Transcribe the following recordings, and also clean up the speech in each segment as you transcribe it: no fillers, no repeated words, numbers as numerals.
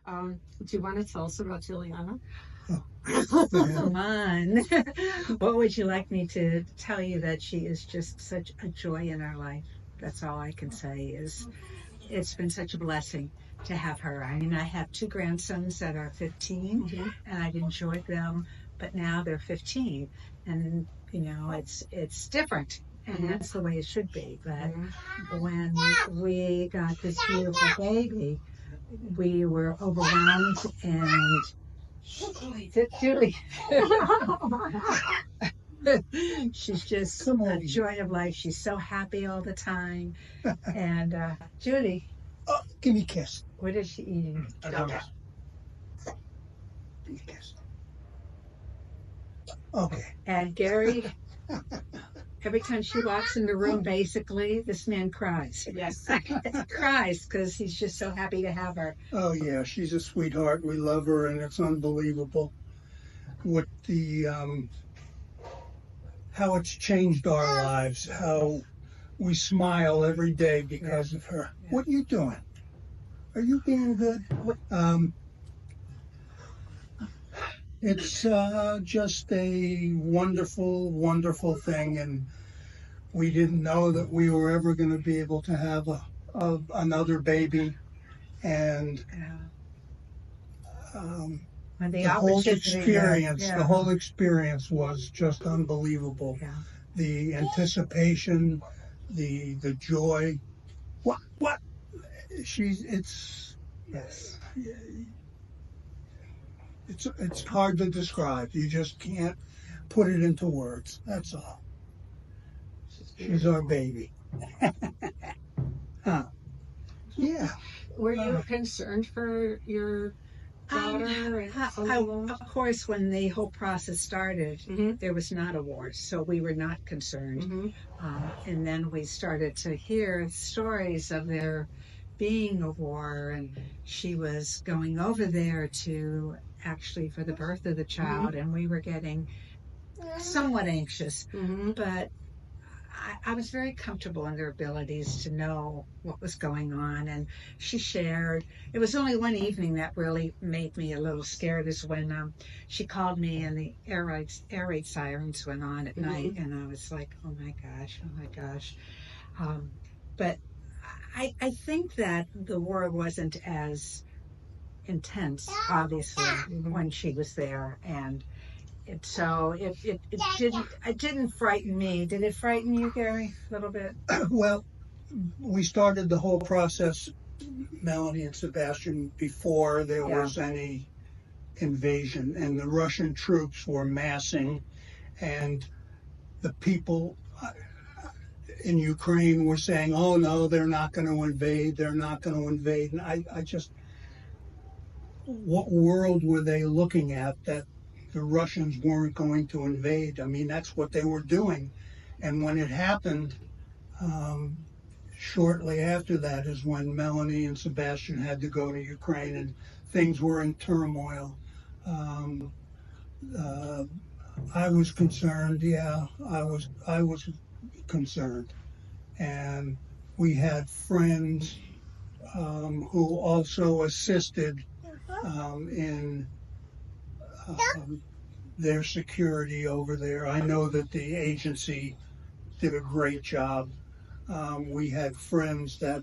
Do you want to tell us about Julianna? Come on. What would you like me to tell you? That she is just such a joy in our life. That's all I can say is it's been such a blessing to have her. I mean, I have two grandsons that are 15 and I've enjoyed them, but now they're 15 and it's different and that's the way it should be. But when we got this beautiful baby, we were overwhelmed and Julie. She's just a joy of life. She's so happy all the time. And Judy. Oh, give me a kiss. What is she eating? Give me a kiss. Okay. And Gary, every time she walks in the room, basically, this man cries. Yes. Cries because he's just so happy to have her. Oh, yeah, she's a sweetheart. We love her, and it's unbelievable what how it's changed our lives, how we smile every day because of her. Yeah. What are you doing? Are you being good? It's just a wonderful, wonderful thing, and we didn't know that we were ever going to be able to have another baby, and the whole experience was just unbelievable. Yeah. The anticipation, the joy. What? It's hard to describe. You just can't put it into words. That's all. She's our baby. Huh. Yeah. Were you concerned for your daughter? Of course, when the whole process started, there was not a war, so we were not concerned. And then we started to hear stories of there being a war, and she was going over there to actually for the birth of the child, and we were getting somewhat anxious, but I was very comfortable in their abilities to know what was going on, and she shared. It was only one evening that really made me a little scared is when she called me and the air raid sirens went on at night, and I was like, oh my gosh. But I think that the war wasn't as intense, obviously, when she was there, and it didn't frighten me. Did it frighten you, Gary, a little bit? Well, we started the whole process, Melanie and Sebastian, before there was any invasion, and the Russian troops were massing, and the people in Ukraine were saying, oh no, they're not going to invade, and I just, what world were they looking at that the Russians weren't going to invade? I mean, that's what they were doing. And when it happened, shortly after that is when Melanie and Sebastian had to go to Ukraine, and things were in turmoil. I was concerned. Yeah, I was concerned. And we had friends who also assisted in their security over there. I know that the agency did a great job. We had friends that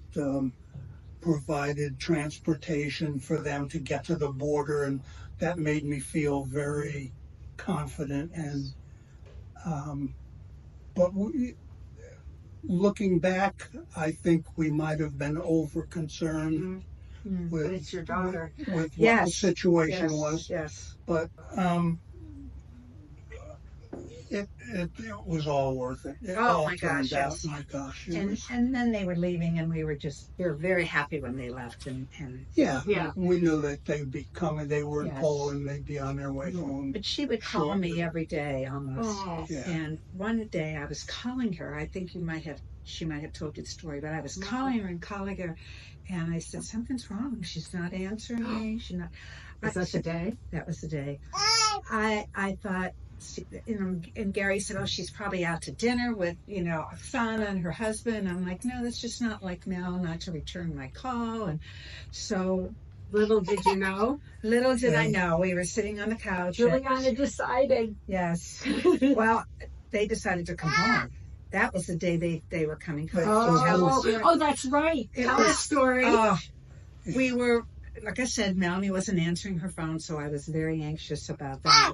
provided transportation for them to get to the border, and that made me feel very confident. And but looking back, I think we might have been over concerned with your daughter, with what the situation was. Yes. But it was all worth it. My gosh, yes. My gosh. And then they were leaving, and we were very happy when they left. And yeah, we knew that they'd be coming. They were in Poland. They'd be on their way home. But she would call me every day almost. Oh. Yeah. And one day I was calling her. I think she might have told you the story, but I was calling her, and I said, something's wrong. She's not answering me. She's not. Was that the day? That was the day. I thought, and Gary said, oh, she's probably out to dinner with, Oksana and her husband. I'm like, no, that's just not like Mel not to return my call. And so Little did you know. Little did I know. We were sitting on the couch. Julianna decided. Yes. Well, they decided to come home. That was the day they were coming home. Oh, that's right. Tell the story. We were, like I said, Melanie wasn't answering her phone, so I was very anxious about that.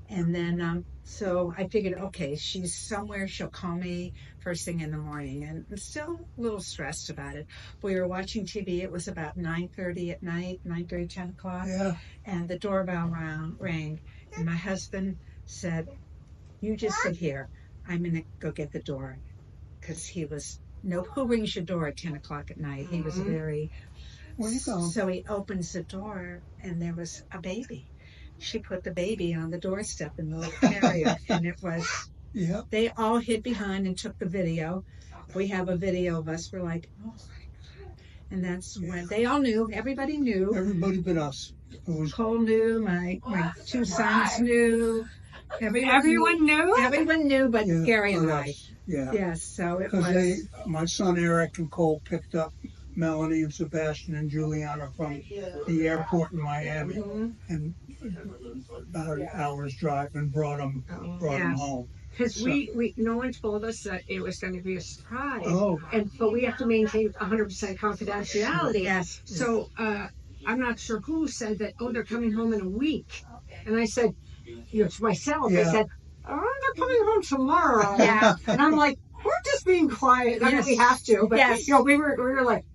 And then, so I figured, okay, she's somewhere. She'll call me first thing in the morning. And I'm still a little stressed about it. We were watching TV. It was about 9:30 at night, 9:30, 10 o'clock. Yeah. And the doorbell rang. And my husband said, you just sit here. I'm going to go get the door. Because he was, who rings your door at 10 o'clock at night? He was very... Where you going? So he opens the door, and there was a baby. She put the baby on the doorstep in the little carrier, and it was... Yeah. They all hid behind and took the video. We have a video of us. We're like, oh, my God. And that's when they all knew. Everybody knew. Everybody but us. It was Cole knew. My two sons knew. Everyone knew? Everyone knew, but Gary and I. Yeah. Yes, so it Because was... my son Eric and Cole picked up Melanie and Sebastian and Julianna from the airport in Miami, and about an hour's drive, and brought them home. Because we no one told us that it was going to be a surprise. Oh. But we have to maintain 100% confidentiality. Yes. So I'm not sure who said that, they're coming home in a week. And I said, to myself, I said, they're coming home tomorrow. Yeah. And I'm like, we're just being quiet. I mean, we have to. But, we were like,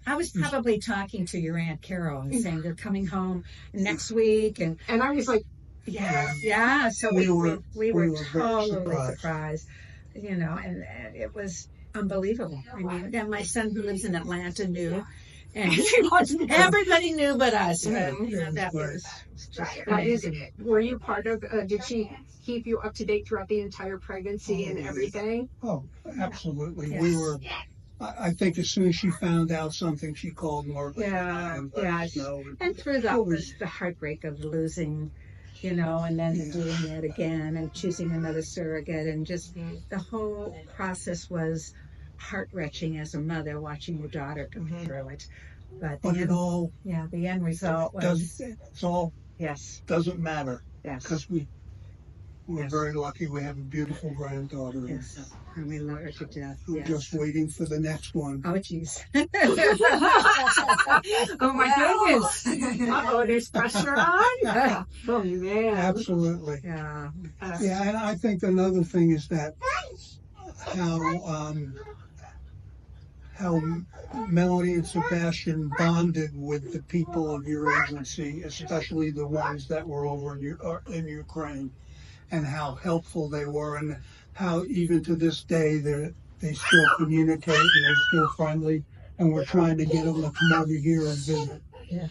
I was probably talking to your Aunt Carol and saying they're coming home next week. And I was like, yeah. So we were totally surprised, and it was unbelievable. I mean, and my son who lives in Atlanta knew, and everybody knew but us. That was just amazing. Were you part of, did she keep you up to date throughout the entire pregnancy and everything? Oh, absolutely. Yes. We were, I think as soon as she found out something, she called Margaret. And through the heartbreak of losing, and then doing it again and choosing another surrogate, and just the whole process was heart-wrenching as a mother watching your daughter go through it. But the end result was doesn't matter. Yes. Because we're very lucky. We have a beautiful granddaughter. Yes. And we love her to death. We're just waiting for the next one. Oh, jeez. Oh, my goodness. Uh-oh, there's pressure on? Oh, man. Absolutely. Yeah. And I think another thing is that how Melanie and Sebastian bonded with the people of your agency, especially the ones that were over in Ukraine, and how helpful they were, and how even to this day they still communicate and they're still friendly, and we're trying to get them to come over here and visit. Yeah.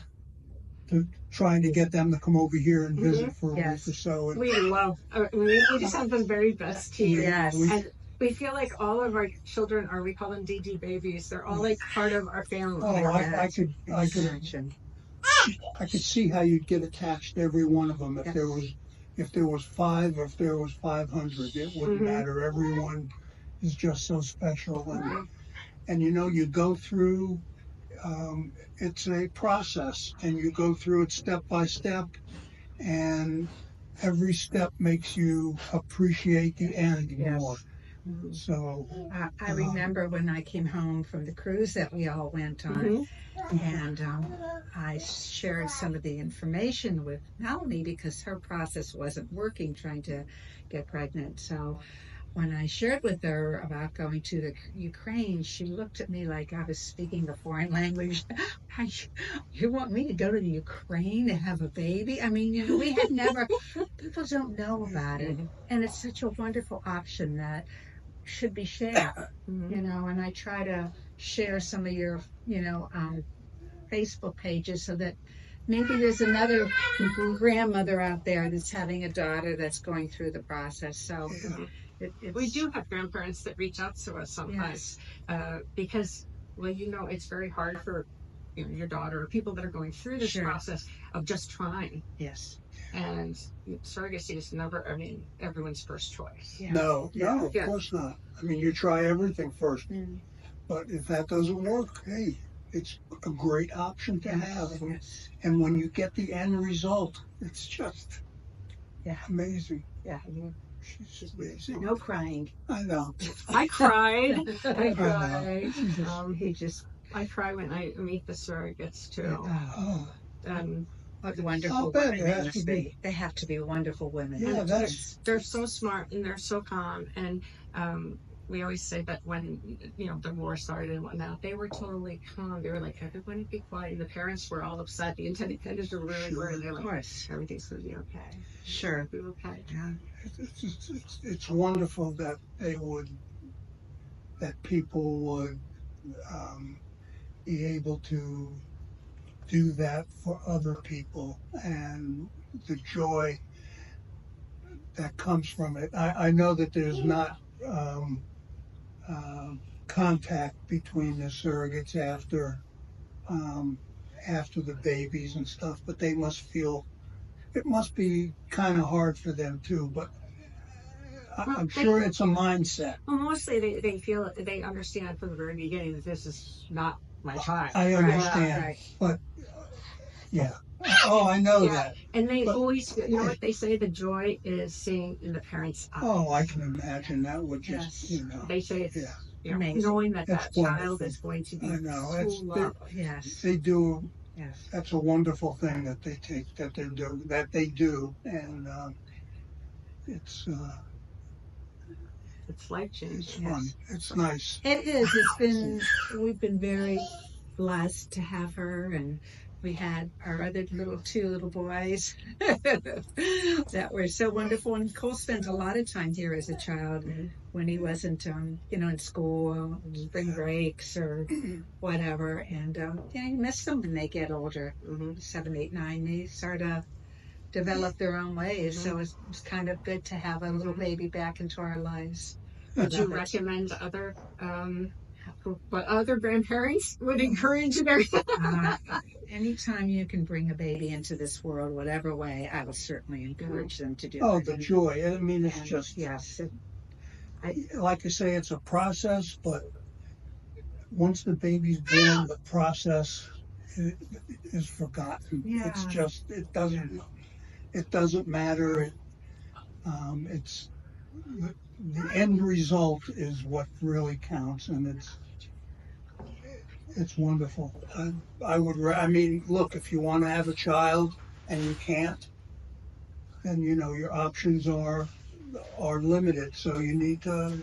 Trying to get them to come over here and visit for a week or so. We love, we just have the very best team. Yes. And we feel like all of our children we call them DD babies. They're all like part of our family. Oh, I could see how you'd get attached to every one of them. If there was 5 or if there was 500, it wouldn't matter. Everyone is just so special, and you go through. It's a process, and you go through it step by step, and every step makes you appreciate the end more. So I remember when I came home from the cruise that we all went on, and I shared some of the information with Melanie because her process wasn't working trying to get pregnant. So when I shared with her about going to the Ukraine, she looked at me like I was speaking a foreign language. You want me to go to the Ukraine to have a baby? I mean, we had never, people don't know about it. And it's such a wonderful option that should be shared, and I try to share some of your, Facebook pages so that maybe there's another grandmother out there that's having a daughter that's going through the process. So we do have grandparents that reach out to us sometimes because, it's very hard for your daughter or people that are going through this process of just trying. Yes. And surrogacy is never, everyone's first choice. Yeah. No, of course not. I mean, you try everything first. But if that doesn't work, hey, it's a great option to have. Yes. And when you get the end result, it's just amazing. Yeah. She's amazing. No crying. I know. I cried. I I cried. know. He just I cry when I meet the surrogates too. Oh, wonderful I'll bet women. it has to be. They have to be wonderful women. Yeah, And that's they're so smart and they're so calm. And we always say that when the war started and whatnot, they were totally calm. They were like, everybody be quiet. And the parents were all upset. The intended parents were really worried. They're Of like, course. everything's gonna be okay. Sure. It'll be okay. Yeah. it's wonderful that people would be able to do that for other people, and the joy that comes from it. I know that there's not contact between the surrogates after the babies and stuff, but they must feel it must be kind of hard for them too. But I'm sure it's a mindset. Well, mostly they feel they understand from the very beginning that this is not my child. I understand, Right. but yeah. Oh, I know Yeah. that. And they always, what they say, the joy is seeing in the parents' eyes. Oh, I can imagine that would just, Yes. They say it's Amazing. knowing that That's that child wonderful. is going to be I know. full of. Yes. They do. Yes. That's a wonderful thing that they do, and it's It's life-changing. fun. It's nice. It is. We've been very blessed to have her, and we had our other two little boys that were so wonderful. And Cole spent a lot of time here as a child when he wasn't, in school, spring breaks or whatever. And you miss them when they get older, 7, 8, 9. They start to develop their own ways. So it's kind of good to have a little baby back into our lives. Would you recommend what other grandparents would encourage their Anytime you can bring a baby into this world, whatever way, I will certainly encourage them to do it. Oh, the joy. I mean, it's And just, yes. like I say, it's a process, but once the baby's born, the process is forgotten. Yeah. It's just, it doesn't matter. It's the end result is what really counts, and it's wonderful. I mean, look, if you want to have a child and you can't, then your options are limited. So you need to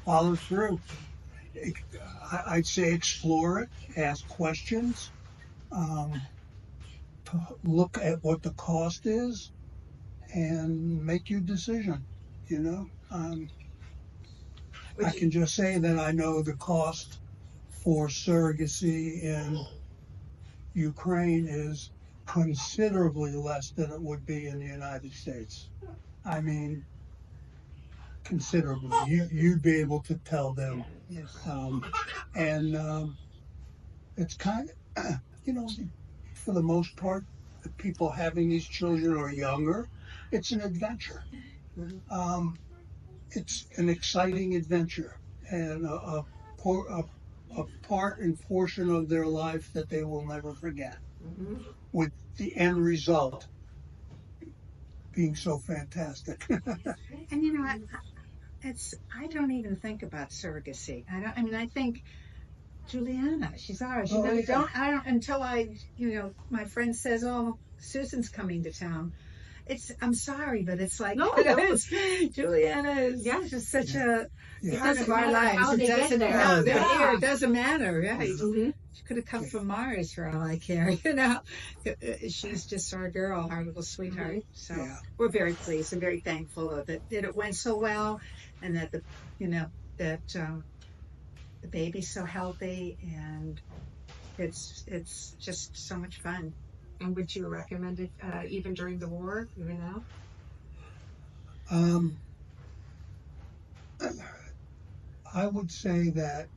follow through. I'd say explore it, ask questions, look at what the cost is, and make your decision. I can just say that I know the cost for surrogacy in Ukraine is considerably less than it would be in the United States. I mean, considerably. You'd be able to tell them. Yes. It's kind of, for the most part, the people having these children are younger. It's an adventure. It's an exciting adventure, and a part and portion of their life that they will never forget, with the end result being so fantastic. And I don't even think about surrogacy. I think Julianna, she's ours. I don't until my friend says, "Oh, Susan's coming to town." I'm sorry, but it's like Julianna is just such a part of our lives. It doesn't matter. It doesn't matter, right? She could have come from Mars for all I care. She's just our girl, our little sweetheart. So we're very pleased and very thankful that it went so well, and that the baby's so healthy, and it's just so much fun. And would you recommend it even during the war, even now? I would say that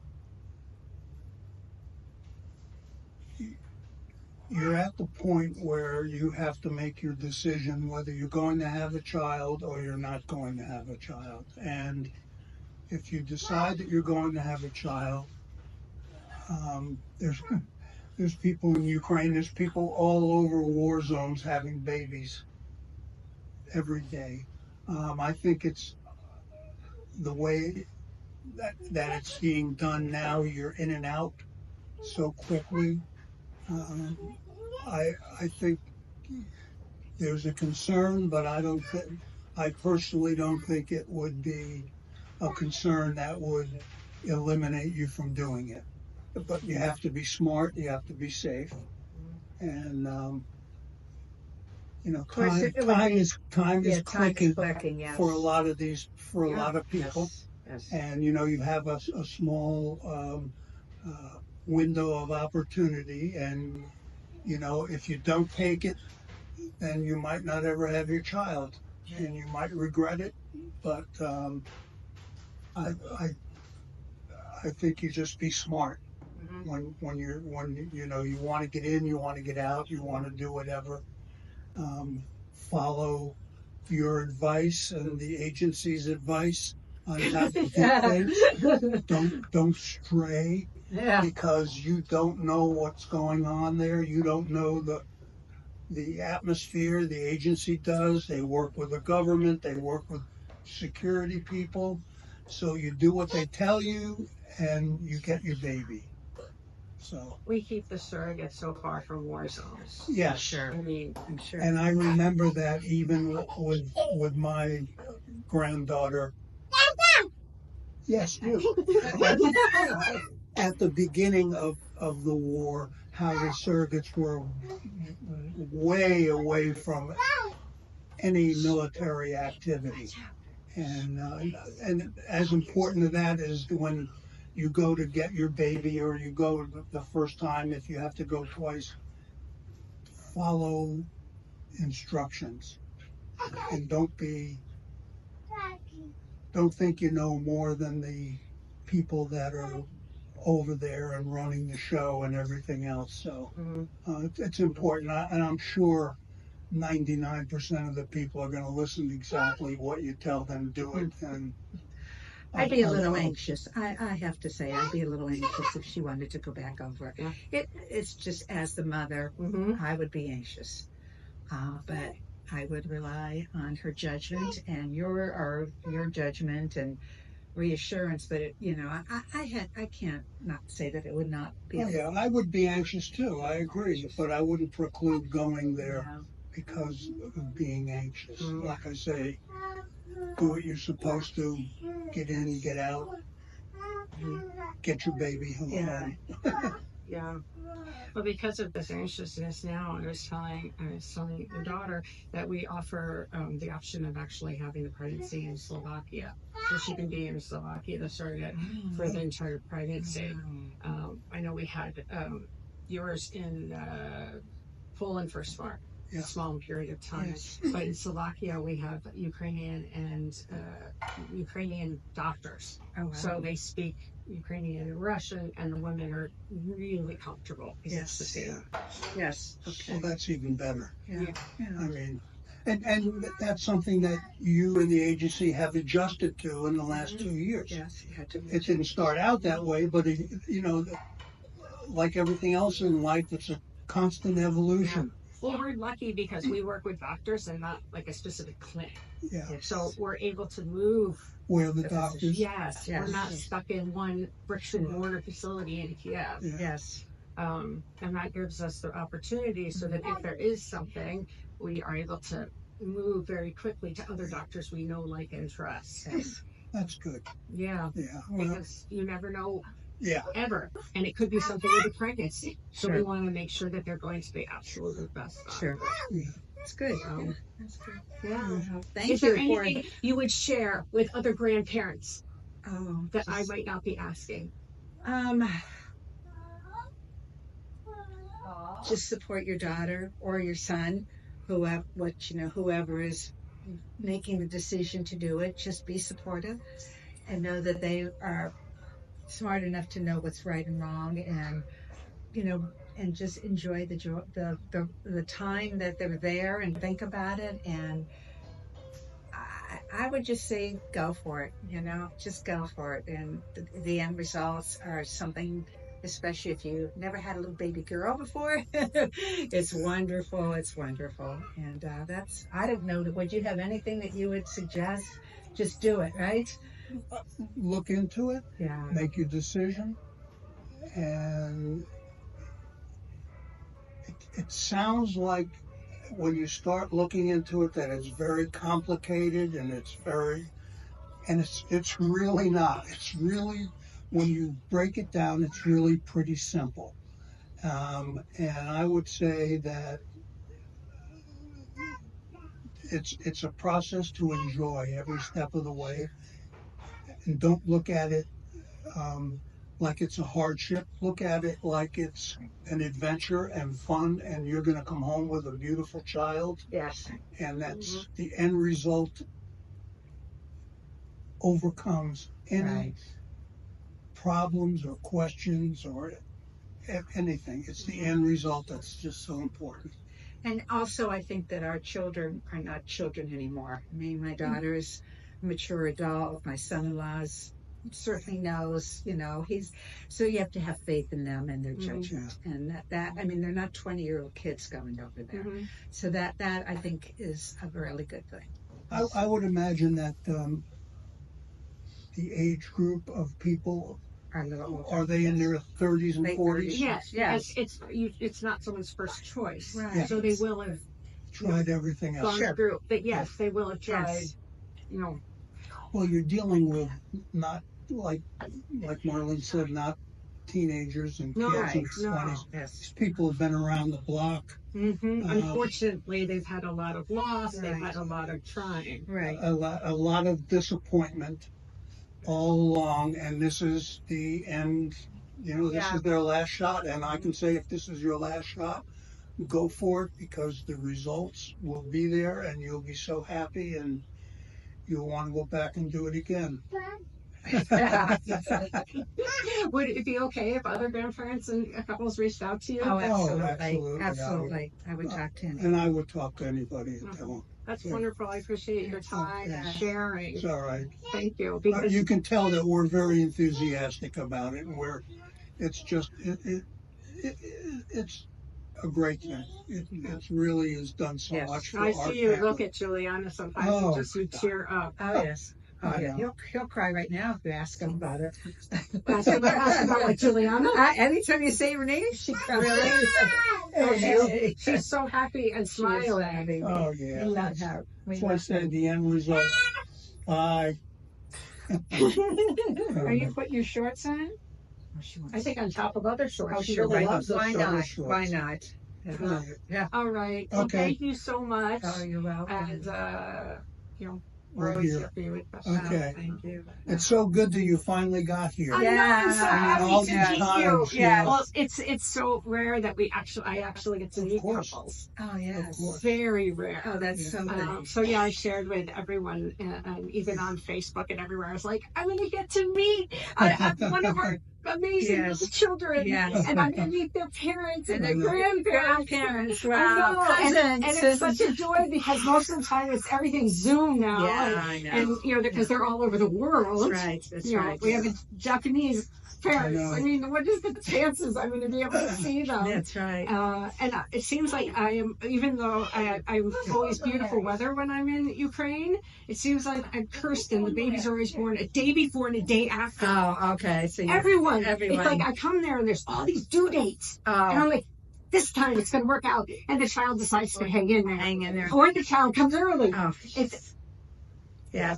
you're at the point where you have to make your decision whether you're going to have a child or you're not going to have a child. And if you decide that you're going to have a child, There's people in Ukraine. There's people all over war zones having babies every day. I think it's the way that it's being done now. You're in and out so quickly. Um, I think there's a concern, but I personally don't think it would be a concern that would eliminate you from doing it. But you have to be smart. You have to be safe, and Of course, it would be, time is clicking clicking, yes. for a lot of a Yeah. lot of people. Yes, yes. And you have a small window of opportunity, and if you don't take it, then you might not ever have your child, and you might regret it. But I, I I think you just be smart when you want to get in, you want to get out, you want to do whatever. Follow your advice and the agency's advice on how to do things. Don't stray, Yeah. because you don't know what's going on there. You don't know the atmosphere. The agency does. They work with the government. They work with security people. So you do what they tell you, and you get your baby. So We keep the surrogate so far from war zones. yes, Sure. I mean, I'm sure. and I remember that even with my granddaughter. Yes, you. At the beginning of the war, how the surrogates were way away from any military activity, and as important as that is, when you go to get your baby, or you go the first time, if you have to go twice, follow instructions, and don't think you know more than the people that are over there and running the show and everything else. So it's important, and I'm sure 99% of the people are going to listen to exactly what you tell them. Do it, and I'd be a little anxious. I have to say, I'd be a little anxious if she wanted to go back over. Yeah. It's just, as the mother, I would be anxious. But I would rely on her judgment and your judgment and reassurance. But I can't not say that it would not be. Yeah, I would be anxious too. I agree, but I wouldn't preclude going there because of being anxious. Like I say, do what you're supposed to. Get in, get out, get your baby home. Yeah. Well, because of this anxiousness now, I was telling the daughter that we offer the option of actually having the pregnancy in Slovakia. So she can be in Slovakia, the surrogate, for the entire pregnancy. I know we had yours in Poland for a small period of time. But in Slovakia, we have Ukrainian and Ukrainian doctors. Oh, wow. So they speak Ukrainian and Russian, and the women are really comfortable. It's the same. Yes. Okay. Well, that's even better. Yeah. I mean, and that's something that you and the agency have adjusted to in the last 2 years. Yes, you had to. It didn't start out that way, but like everything else in life, it's a constant evolution. Well, we're lucky because we work with doctors and not like a specific clinic. Yeah. So we're able to move. Where the doctors? Yes. We're not stuck in one bricks and mortar facility in Kiev. Yes. And that gives us the opportunity so that if there is something, we are able to move very quickly to other doctors we know, like, and trust. Yes. That's good. Yeah. Yeah. Because you never know. Yeah. Ever. And it could be something with a pregnancy. So we want to make sure that they're going to be absolutely best. Sure. That's good. That's good. Yeah. Thank Is you. there anything you would share with other grandparents that I just, might not be asking? Just support your daughter or your son, whoever is making the decision to do it. Just be supportive and know that they are smart enough to know what's right and wrong, and just enjoy the time that they're there, and think about it. And I would just say go for it. Just go for it, and the end results are something especially if you never had a little baby girl before. It's wonderful. It's wonderful. And I don't know, would you have anything that you would suggest? Just do it, right? Look into it, Yeah. make your decision, and it sounds like when you start looking into it that it's very complicated and it's really not. It's really, when you break it down, it's really pretty simple. And I would say that it's a process to enjoy every step of the way, and don't look at it like it's a hardship. Look at it like it's an adventure and fun, and you're going to come home with a beautiful child. Yes. And that's the end result overcomes any problems or questions or anything. It's the end result that's just so important. And also, I think that our children are not children anymore. I mean, my daughter's a mature adult. My son-in-law's certainly knows, so you have to have faith in them and their judgment. And I mean, they're not 20-year-old kids going over there. So that I think is a really good thing. I would imagine that the age group of people, are they in their 30s and 40s? Yes. It's not someone's first choice. Right. So they will have tried everything else. gone through. But yes, they will have tried, Well, you're dealing with not like Marlene said, not teenagers and kids in the 20s. These people have been around the block. Unfortunately, they've had a lot of loss. They've had a lot of trying. Right. A lot of disappointment all along, and this is the end. This is their last shot, and I can say if this is your last shot, go for it, because the results will be there and you'll be so happy and you'll want to go back and do it again. Would it be okay if other grandparents and couples reached out to you? Oh, absolutely. Absolutely. Absolutely. I would talk to him. And I would talk to anybody and tell them. That's wonderful. I appreciate your time and sharing. It's all right. Thank you. Because You can tell that we're very enthusiastic about it, and it's just it's a great thing. It really has done so much for I our see you family. look at Julianna sometimes and you tear up. Oh, yes. Oh, yeah. He'll cry right now if you ask him about it. Ask about like Julianna? Anytime you say her name, she cries. Really? She's so happy and smiling. Oh, yeah. We love her. That's why I said the end result. Bye. Are you putting your shorts on? I think on top of other shorts. Oh, She sure. really Why loves those not? shorts. Why not? Yeah. All right. Well, Okay. thank you so much. Oh, you're welcome. And We're always here. here for you. Okay. Thank you. It's so good that you finally got here. I know, I'm so happy all to these meet times, you. yeah. Well, it's so rare that I actually get to meet course. couples. Oh, yes. course. Very rare. Oh, that's so good. So yeah, I shared with everyone, even on Facebook and everywhere. I was like, I'm going to get to meet one of our amazing little children, and I'm going to meet their parents and their grandparents. Wow. And it's such a joy because most of the time everything's Zoom now. Yeah, I know. And because they're all over the world. That's right. That's right. We have a Japanese parents. I know. I mean, what is the chances I'm going to be able to see them? That's right. And it seems like I am, even though I'm always beautiful weather when I'm in Ukraine, it seems like I'm cursed and the babies are always born a day before and a day after. Oh, okay. So Everyone. It's like I come there and there's all these due dates. And I'm like, this time it's going to work out. And the child decides to hang in there. Or the child comes early. Oh, Yeah,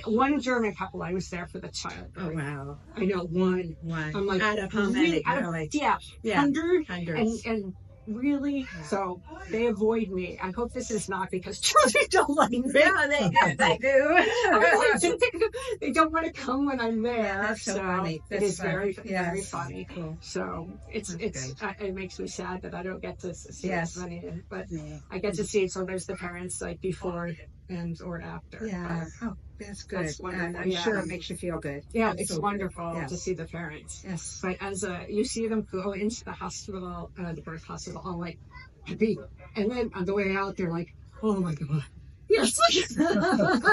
one German couple, I was there for the child. Oh, wow. I know, one. I'm like, out of how many? Really? 100. Hundreds. And really, so they avoid me. I hope this is not because children don't like me. Yeah, they do. They don't want to come when I'm there. Yeah, that's so funny. It is very funny. Cool. So it makes me sad that I don't get to see as many, but Yeah. I get to see it. So there's the parents like before and or after. Yeah. Oh, that's good. That's wonderful. I'm sure it makes you feel good. Yeah, That's it's so wonderful good. Yes. to see the parents. Yes. But as you see them go into the hospital, the birth hospital, all like happy, and then on the way out, they're like, "Oh my god, Yes.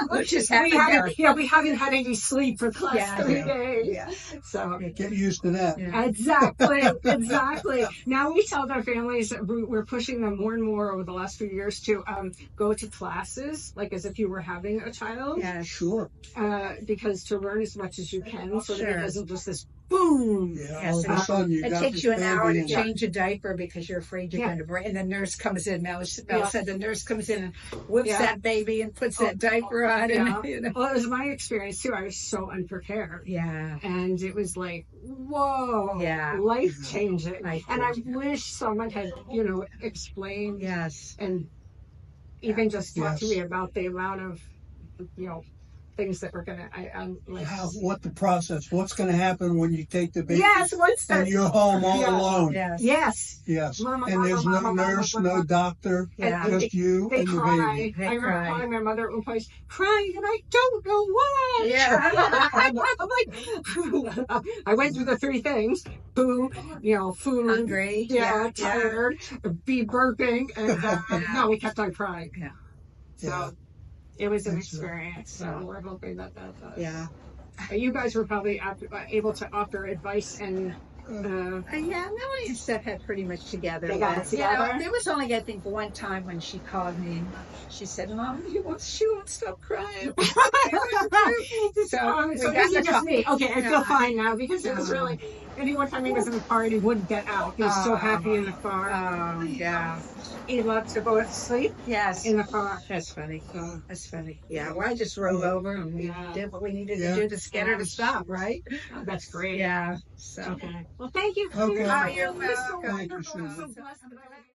Which is we haven't had any sleep for the last 3 days. Yeah. So Get used to that. Yeah. Exactly. Now we tell their families that we're pushing them more and more over the last few years to go to classes, like as if you were having a child. Yeah. Sure. Because to learn as much as you can, so that Sure. it isn't just this boom. Yeah. All of a sudden you It got takes this you an hour baby to in change a diaper because you're afraid you're Yeah. going to break. And the nurse comes in. Mel Yeah. said the nurse comes in and whips Yeah. that baby and puts that diaper on. Yeah. And, you know. Well, it was my experience too. I was so unprepared. Yeah. And it was like, whoa, Yeah. life changing. Life And I changing. wish someone had, explained Yes. and even just talk to Yes. me about the amount of, things that we're gonna. I'm like, What the process? What's going to happen when you take the baby? yes, what's And that? you're home all Yeah. alone. Yes. Yes. Yes. Mama, And there's no mama, nurse, mama, no mama. doctor, Yeah. just you They and the cry. baby. They I remember cry. calling my mother at one point, crying, and I don't know why. Yeah. I'm like, I went through the 3 things: food, Hungry. yeah, tired, be burping, and no, we kept on crying. Yeah. So Yeah. it was an That's right. experience. So we're hoping that does. Yeah. You guys were probably able to offer advice and. Yeah, Melanie and Steph had pretty much together. They got it together? There was only, I think, one time when she called me and she said, Mom, she won't stop crying. So we this got is to just talk. me. Okay, I Yeah. feel fine now because it was really. One time he was in the car and he wouldn't get out. He was so happy in the car. Oh, yeah. He loved to go to sleep Yes. in the car. That's funny. So, That's funny. Yeah, well, I just rolled over and we did what we needed to do to get her to stop, right? that's great. Yeah. So. Okay. Well, thank you. Okay. Oh, you're You're so welcome. Thank you, wonderful. I'm Susan. so blessed that I